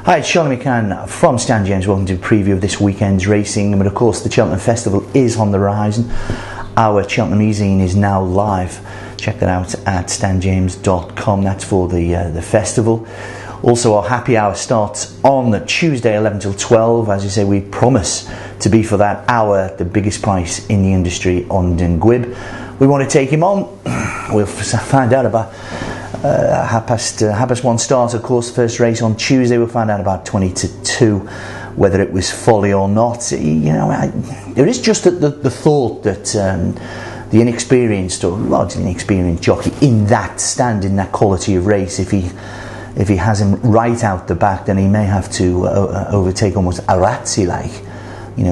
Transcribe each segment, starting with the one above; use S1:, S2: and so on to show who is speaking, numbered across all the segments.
S1: Hi, it's Charlie McCann from Stan James. Welcome to a preview of this weekend's racing. But of course, the Cheltenham Festival is on the horizon. Our Cheltenham e-zine is now live. Check that out at stanjames.com. That's for the festival. Also, our happy hour starts on the Tuesday, 11 till 12. As you say, we promise to be for that hour the biggest price in the industry on Dungwib. We want to take him on. We'll find out about half past one start. Of course, first race on Tuesday. We'll find out about 20 to 2 whether it was folly or not. You know, there is just the thought that the inexperienced or largely inexperienced jockey in that stand, in that quality of race, if he has him right out the back, then he may have to overtake almost Arazzi-like,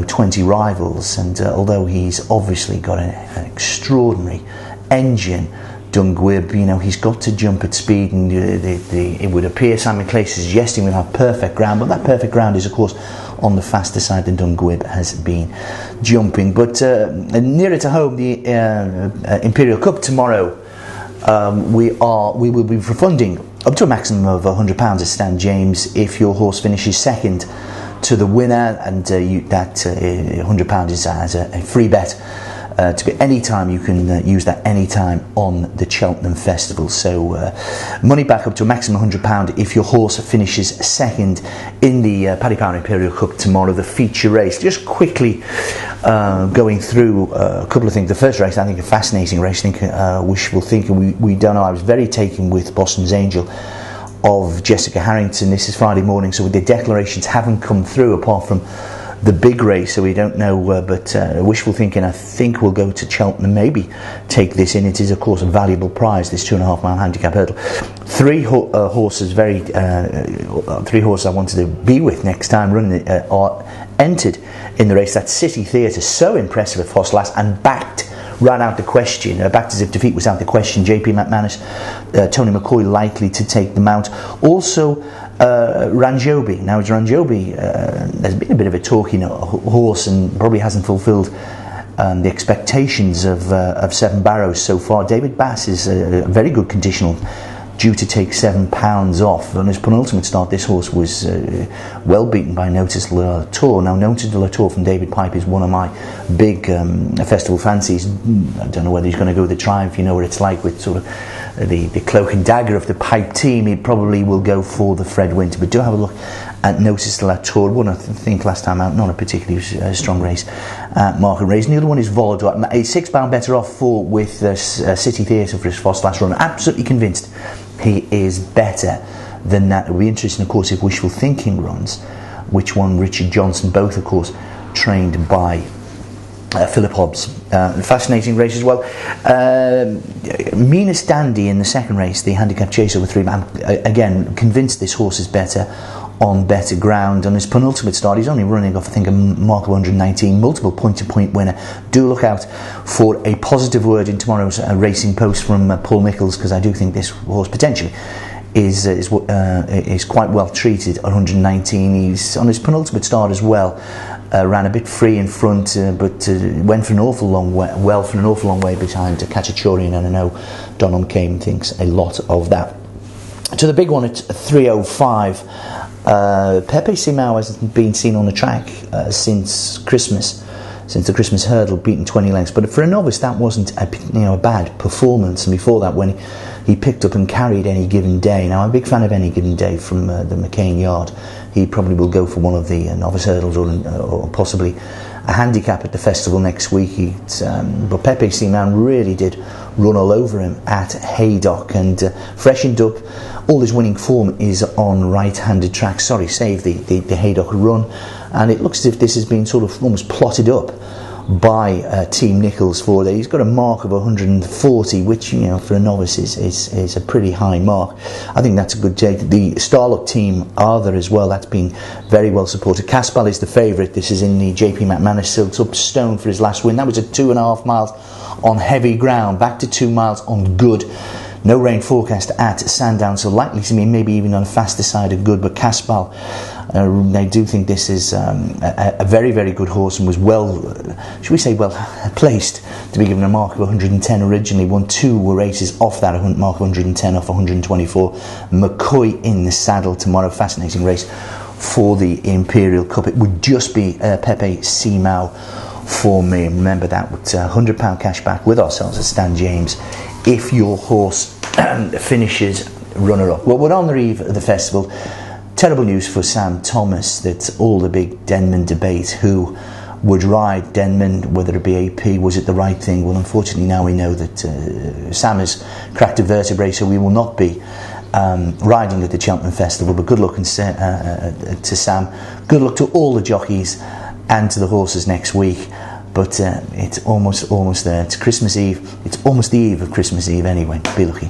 S1: 20 rivals. And although he's obviously got an extraordinary engine, Dungwib, he's got to jump at speed, and it would appear Simon Clace is suggesting we'll have perfect ground, but that perfect ground is of course on the faster side than Dungwib has been jumping. But nearer to home, the Imperial Cup tomorrow, we will be refunding up to a maximum of £100 at Stan James if your horse finishes second to the winner, and that £100 is as a free bet. To get any time, you can use that any time on the Cheltenham Festival. So money back up to a maximum £100 if your horse finishes second in the Paddy Power Imperial Cup tomorrow, the feature race. Just quickly going through a couple of things. The first race, I think, a fascinating race. I think wishful thinking. We don't know. I was very taken with Boston's Angel of Jessica Harrington. This is Friday morning, so the declarations haven't come through apart from the big race, so we don't know, but wishful thinking, I think we'll go to Cheltenham, maybe take this in. It is of course a valuable prize, this 2.5 mile handicap hurdle. Three horses I wanted to be with next time running are entered in the race. That's City Theatre, so impressive at Foss and backed right out the question, backed as if defeat was out the question. JP McManus, Tony McCoy likely to take the mount. Also Ranjobi. Now Ranjobi has been a bit of a talking horse and probably hasn't fulfilled the expectations of Seven Barrows so far. David Bass is a very good conditional, due to take £7 off. On his penultimate start, this horse was well beaten by Notice de la Tour. Now, Notice de la Tour from David Pipe is one of my big festival fancies. I don't know whether he's going to go the Triumph. You know what it's like with sort of the cloak and dagger of the Pipe team. He probably will go for the Fred Winter. But do have a look at Notice de la Tour. One, I think, last time out, not a particularly strong race at Market Race. And the other one is Volador. A £6 better off with City Theatre for his first last run. Absolutely convinced he is better than that. It will be interesting, of course, if Wishful Thinking runs, which one Richard Johnson, both, of course, trained by Philip Hobbs. Fascinating race as well. Meanest Dandy in the second race, the handicap chase over 3. I'm again convinced this horse is better on better ground. On his penultimate start, he's only running off, I think, a mark of 119, multiple point-to-point winner. Do look out for a positive word in tomorrow's Racing Post from Paul Mickles, because I do think this horse potentially is quite well treated at 119. He's on his penultimate start as well. Ran a bit free in front, but went for an awful long way behind Cacciatorian, and I know Donald Kane thinks a lot of that. To the big one at 3:05. Pepe Simo hasn't been seen on the track since the Christmas hurdle, beaten 20 lengths. But for a novice, that wasn't a bad performance. And before that, when he picked up and carried Any Given Day. Now, I'm a big fan of Any Given Day from the McCain Yard. He probably will go for one of the novice hurdles or possibly a handicap at the festival next week. But Pepe Simo really did run all over him at Haydock, and freshened up. All his winning form is on right-handed track. Save the Haydock run, and it looks as if this has been sort of almost plotted up by Team Nichols for that. He's got a mark of 140, which for a novice is a pretty high mark. I think that's a good take. The Starlock team are there as well. That's been very well supported. Caspal is the favourite. This is in the JP McManus Silks, up Stone for his last win. That was at 2.5 miles on heavy ground, back to 2 miles on good. No rain forecast at Sandown, so likely to be maybe even on the faster side of good. But Caspal, they do think this is a very, very good horse, and was well placed to be given a mark of 110 originally. Won 2 races off that mark of 110 off 124. McCoy in the saddle tomorrow. Fascinating race for the Imperial Cup. It would just be Pepe Simo for me. And remember that with £100 cash back with ourselves at Stan James if your horse finishes runner-up. Well, we're on the eve of the festival. Terrible news for Sam Thomas that all the big Denman debate, who would ride Denman, whether it be AP, was it the right thing? Well, unfortunately now we know that Sam has cracked a vertebrae, so we will not be riding at the Cheltenham Festival. But good luck to Sam, good luck to all the jockeys and to the horses next week. But it's almost there. It's Christmas Eve. It's almost the eve of Christmas Eve anyway. Be lucky.